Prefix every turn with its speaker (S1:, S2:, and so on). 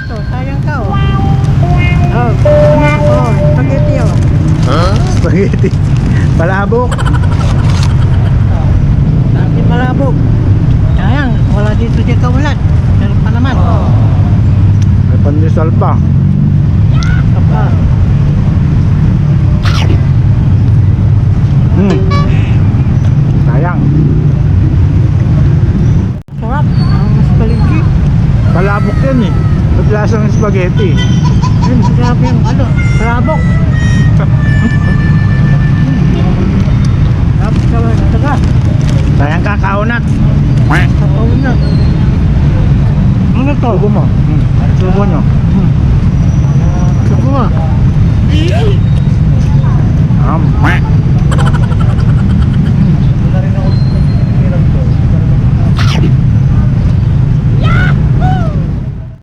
S1: to, sayang ka oh. Oh, oh, spaghetti oh.
S2: Spaghetti. Palabok.
S1: Dami malabog. Sayang, wala dito siya kaulat. Meron pa naman.
S2: May pandesal pa.
S1: Kapa.
S2: Sayang.
S1: Sarap. Ang mas palingki.
S2: Palabok yan eh. Ba't lasang spaghetti?
S1: Ayun, grabe yung ano, palabok. Tapos naman, taga.
S2: Sayang kakaunat.
S1: Kapawin na. Ano to?
S2: Subo mo. Subo nyo.
S1: Subo mo.